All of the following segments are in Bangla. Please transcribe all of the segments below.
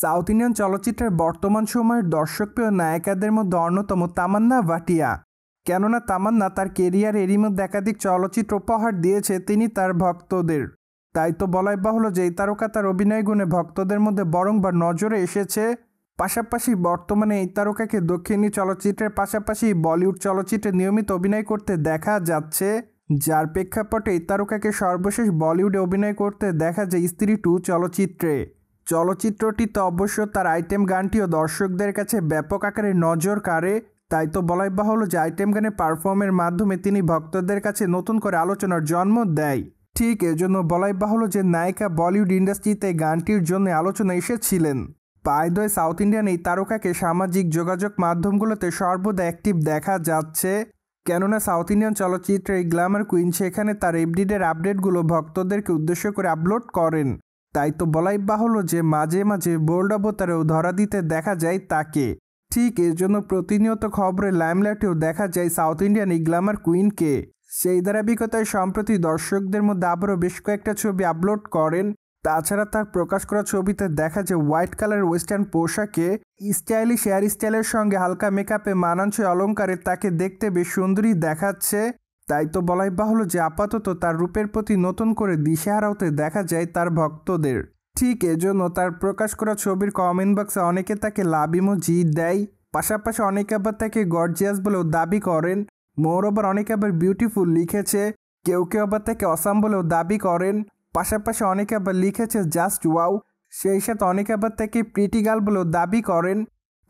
সাউথ ইন্ডিয়ান চলচ্চিত্রের বর্তমান সময়ের দর্শকপ্রিয় নায়িকাদের মধ্যে অন্যতম তামান্না ভাটিয়া। কেননা তামান্না তার কেরিয়ার এরই মধ্যে একাধিক চলচ্চিত্র উপহার দিয়েছে তিনি তার ভক্তদের। তাই তো বলাই বাহুল্য যে এই তারকা তার অভিনয় গুণে ভক্তদের মধ্যে বরংবার নজরে এসেছে। পাশাপাশি বর্তমানে এই তারকাকে দক্ষিণী চলচ্চিত্রের পাশাপাশি বলিউড চলচ্চিত্রে নিয়মিত অভিনয় করতে দেখা যাচ্ছে, যার প্রেক্ষাপটে এই তারকাকে সর্বশেষ বলিউডে অভিনয় করতে দেখা যায় স্ত্রী 2 চলচ্চিত্রে। চলচ্চিত্রটিতে অবশ্য তার আইটেম গানটিও দর্শকদের কাছে ব্যাপক আকারে নজর কাড়ে। তাই তো বলাই বাহুল্য যে আইটেম গানের পারফর্মের মাধ্যমে তিনি ভক্তদের কাছে নতুন করে আলোচনার জন্ম দেয়। ঠিক এজন্য বলাই বাহুল্য যে নায়িকা বলিউড ইন্ডাস্ট্রিতে গানটির জন্য আলোচনা এসেছিলেন। By the way, south Indian এই তারকাকে সামাজিক যোগাযোগ মাধ্যমগুলোতে সর্বদা অ্যাক্টিভ দেখা যাচ্ছে। কেননা সাউথ ইন্ডিয়ান চলচ্চিত্রের এই গ্ল্যামার কুইন সেখানে তার এভরিডের আপডেটগুলো ভক্তদেরকে উদ্দেশ্য করে আপলোড করেন। তাই তো বলাই বাহুল্য যে মাঝে মাঝে বোল্ড অবতারেও ধরা দিতে দেখা যায় তাকে। ঠিক এর জন্য প্রতিনিয়ত খবরে লাইমলাইটেও দেখা যায় সাউথ ইন্ডিয়ান এই গ্ল্যামার কুইনকে। সেই ধারাবাহিকতায় সম্প্রতি দর্শকদের মধ্যে আবারও বেশ কয়েকটা ছবি আপলোড করেন। তাছাড়া তার প্রকাশ করা ছবিতে দেখা যায় হোয়াইট কালার ওয়েস্টার্ন পোশাকে স্টাইলিশ হেয়ার স্টাইলের সঙ্গে হালকা মেকআপে মানানসই অলঙ্কারে তাকে দেখতে বেশ সুন্দরী দেখাচ্ছে। তাই তো বলাই বাহুল্য যে আপাতত তার রূপের প্রতি নতুন করে দিশেহারা হতে দেখা যায় তার ভক্তদের। ঠিক এজন্য তার প্রকাশ করা ছবির কমেন্ট বক্সে অনেকে তাকে লাভ ইমোজি দেয়। পাশাপাশি অনেকে আবার তাকে গর্জিয়াস বলেও দাবি করেন। মোরওভার অনেকে আবার বিউটিফুল লিখেছে, কেউ কেউ আবার তাকে অসাম বলেও দাবি করেন। পাশাপাশি অনেকে আবার লিখেছে জাস্ট ওয়াও। সেই সাথে অনেকে আবার তাকে প্রিটি গার্ল বলেও দাবি করেন।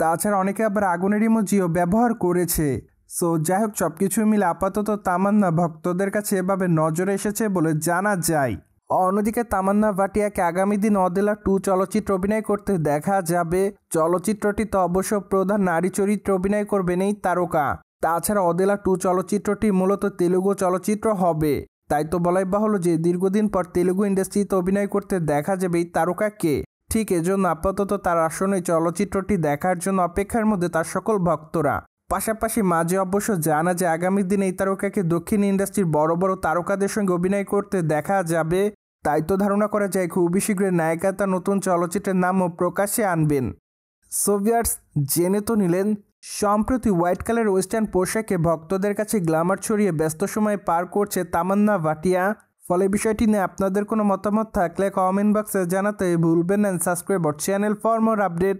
তাছাড়া অনেকে আবার আগুনের ইমোজিও ব্যবহার করেছে। সো যাই হোক, সব কিছু মিলে আপাতত তামান্না ভক্তদের কাছে এভাবে নজরে এসেছে বলে জানা যায়। অন্যদিকে তামান্না ভাটিয়াকে আগামী দিন অদেলা 2 চলচ্চিত্র অভিনয় করতে দেখা যাবে। চলচ্চিত্রটিতে অবশ্য প্রধান নারী চরিত্রে অভিনয় করবেন এই তারকা। তাছাড়া অদেলা 2 চলচ্চিত্রটি মূলত তেলুগু চলচ্চিত্র হবে। তাই তো বলাই বাহুল্য যে দীর্ঘদিন পর তেলুগু ইন্ডাস্ট্রিতে অভিনয় করতে দেখা যাবে এই তারকাকে। ঠিক এজন্য আপাতত তার আসন্ন চলচ্চিত্রটি দেখার জন্য অপেক্ষার মধ্যে তার সকল ভক্তরা। পাশাপাশি মাঝে অবশ্য জানা যায় আগামী দিনে এই তারকাকে দক্ষিণ ইন্ডাস্ট্রির বড় বড় তারকাদের সঙ্গে অভিনয় করতে দেখা যাবে। তাই তো ধারণা করা যায় খুবই শীঘ্রই নায়িকা তার নতুন চলচ্চিত্রের নামও প্রকাশ্যে আনবেন। সো ভিউয়ার্স, জেনে তো নিলেন সম্প্রতি হোয়াইট কালার ওয়েস্টার্ন পোশাকে ভক্তদের কাছে গ্ল্যামার ছড়িয়ে ব্যস্ত সময় পার করছে তামান্না ভাটিয়া। ফলে বিষয়টি নিয়ে আপনাদের কোনো মতামত থাকলে কমেন্ট বক্সে জানাতে ভুলবেন না। Subscribe our channel for more update.